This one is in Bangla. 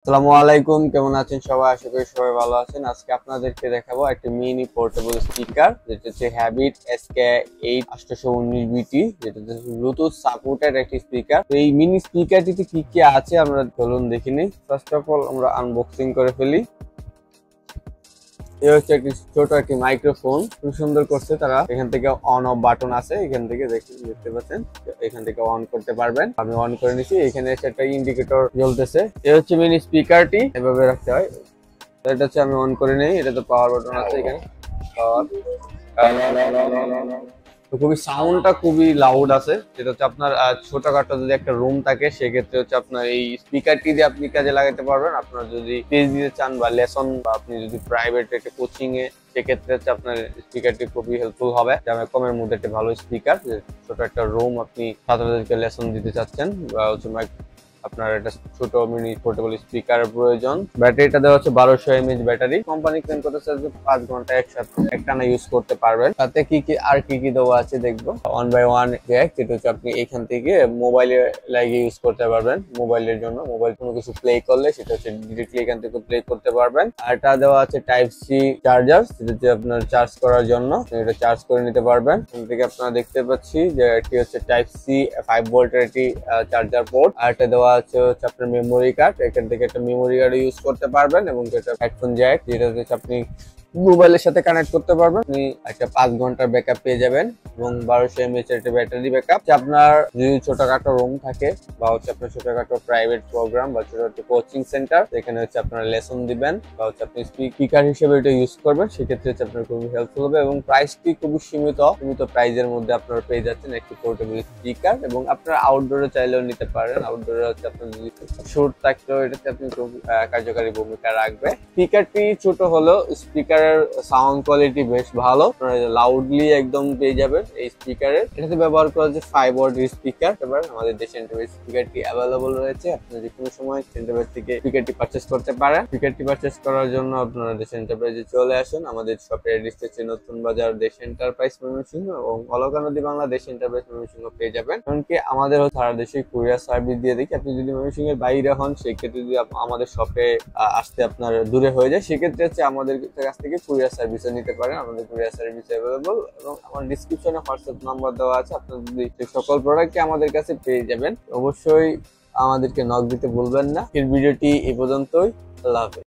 আসসালামু আলাইকুম, কেমন আছেন সবাই? আশা করি সবাই ভালো আছেন। আজকে আপনাদেরকে দেখাবো একটা মিনি পোর্টেবল স্পিকার, যেটা হচ্ছে হ্যাবিট SK819 বিটি, যেটা হচ্ছে ব্লুটুথ সাপোর্টেড একটি স্পিকার। তো এই মিনি স্পিকারটিতে কি কি আছে আমরা চলুন দেখে নিই। ফার্স্ট অফ অল আমরা আনবক্সিং করে ফেলি। এই হচ্ছে একটি ছোট একটি মাইক্রোফোন, খুব সুন্দর করছে তারা। এখান থেকে অন অফ বাটন আছে, এখান থেকে দেখতে পাচ্ছেন, এখান থেকে অন করতে পারবেন। আমি অন করে নিছি। এখানে একটা ইন্ডিকেটর জ্বলতেছে। এই হচ্ছে মিনি স্পিকারটি, এভাবে রাখতে হয়। এটা হচ্ছে আমি অন করে নেই। এটা তো পাওয়ার বাটন আছে এখানে, পাওয়ার। তো খুবই সাউন্ডটা খুবই লাউড আছে, যেটা হচ্ছে আপনার ছোটখাটো যদি একটা রুম থাকে সেক্ষেত্রে হচ্ছে আপনার এই স্পিকারটি দিয়ে আপনি কাজে লাগাতে পারবেন। আপনার যদি স্পিচ দিতে চান বা লেসন, বা আপনি যদি প্রাইভেট একটা কোচিং এ, সেক্ষেত্রে হচ্ছে আপনার স্পিকারটি খুবই হেল্পফুল হবে। দামে কমের মধ্যে একটা ভালো স্পিকার, ছোট একটা রুম আপনি ছাত্রদেরকে লেসন দিতে চাচ্ছেন, বা হচ্ছে আপনার একটা ছোট মিনি পোর্টেবল স্পিকার প্রয়োজন। ব্যাটারিটা দেওয়া হচ্ছে 1200 mAh ব্যাটারি। কোম্পানি ক্লেম করতেছে যে 5 ঘন্টা একসাথে একটানা ইউজ করতে পারবেন। তাতে কি কি দেওয়া আছে দেখবো। 1x1 জ্যাক, যেটা হচ্ছে আপনি এখান থেকে মোবাইলে লাগিয়ে ইউজ করতে পারবেন। মোবাইলের জন্য, মোবাইল কোনো কিছু প্লে করলে সেটা হচ্ছে ডিরেক্টলি এখান থেকে প্লে করতে পারবেন। আর এটা দেওয়া আছে টাইপ সি চার্জার, যেটা হচ্ছে আপনার চার্জ করার জন্য, এটা চার্জ করে নিতে পারবেন। এখান থেকে আপনারা দেখতে পাচ্ছি যে এটি হচ্ছে টাইপ সি 5 ভোল্টের একটি চার্জার পোর্ট। আর এটা দেওয়া আছে আপনার মেমোরি কার্ড, এখান থেকে একটা মেমোরি কার্ড ইউজ করতে পারবেন। এবং যেটা হেডফোন জ্যাক, যেটা হচ্ছে আপনি মোবাইলের সাথে কানেক্ট করতে পারবেন। আপনি একটা 5 ঘন্টার ব্যাকআপ পেয়ে যাবেন, এবং 1200 mAh একটা ব্যাটারি ব্যাকআপ। আপনার যদি ছোটখাটো রুম থাকে, বা হচ্ছে আপনার ছোটখাটো প্রাইভেট প্রোগ্রাম বা ছোটখাটো কোচিং সেন্টার, এখানে হচ্ছে আপনারা লেসন দিবেন, বা হচ্ছে আপনি স্পিকার হিসেবে এটা ইউজ করবেন, সেক্ষেত্রে হচ্ছে আপনার খুবই হেল্পফুল হবে। এবং প্রাইসটি খুবই সীমিত প্রাইজের মধ্যে আপনারা পেয়ে যাচ্ছেন একটি পোর্টেবল স্পিকার। এবং আপনারা আউটডোরে চাইলেও নিতে পারেন। আউটডোরে হচ্ছে আপনার যদি শুট থাকলেও এটাতে আপনি খুব কার্যকারী ভূমিকা রাখবে। স্পিকারটি ছোট হলেও স্পিকারের সাউন্ড কোয়ালিটি বেশ ভালো, লাউডলি একদম পেয়ে যাবেন এই স্পিকারের। এটাতে ব্যবহার করা হচ্ছে 5 ওয়াট স্পিকার। এবার আমাদের দেশে এন্টারপ্রাইজ স্পিকারটি অ্যাভেলেবল রয়েছে, আপনি যে কোনো সময় এন্টারপ্রাইজ থেকে স্পিকারটি পারচেজ করতে পারেন। স্পিকারটি পারচেজ করার জন্য আপনারা দেশ এন্টারপ্রাইজে চলে আসুন। আমাদের শপের অ্যাড্রেস হচ্ছে নতুন বাজার দেশ এন্টারপ্রাইজ ময়মনসিংহ, এবং অলকা নদী বাংলা দেশ এন্টারপ্রাইজ ময়মনসিংহ পেয়ে যাবেন। এমনকি আমাদের সারা দেশে কুরিয়ার সার্ভিস দিয়ে দেখি। আপনি যদি ময়মনসিংহের বাইরে হন, সেক্ষেত্রে যদি আমাদের শপে আসতে আপনার দূরে হয়ে যায়, সেক্ষেত্রে হচ্ছে আমাদের কাছ থেকে কুরিয়ার সার্ভিসও নিতে পারেন। আমাদের কুরিয়ার সার্ভিস অ্যাভেলেবল, এবং আমার ডিসক্রিপশনে হোয়াটসঅ্যাপ নাম্বার দেওয়া আছে। আপনার যদি সকল প্রোডাক্টই আমাদের কাছে পেয়ে যাবেন, অবশ্যই আমাদেরকে নক দিতে ভুলবেন না। এই ভিডিওটি এই পর্যন্তই। আল্লাহ হাফেজ।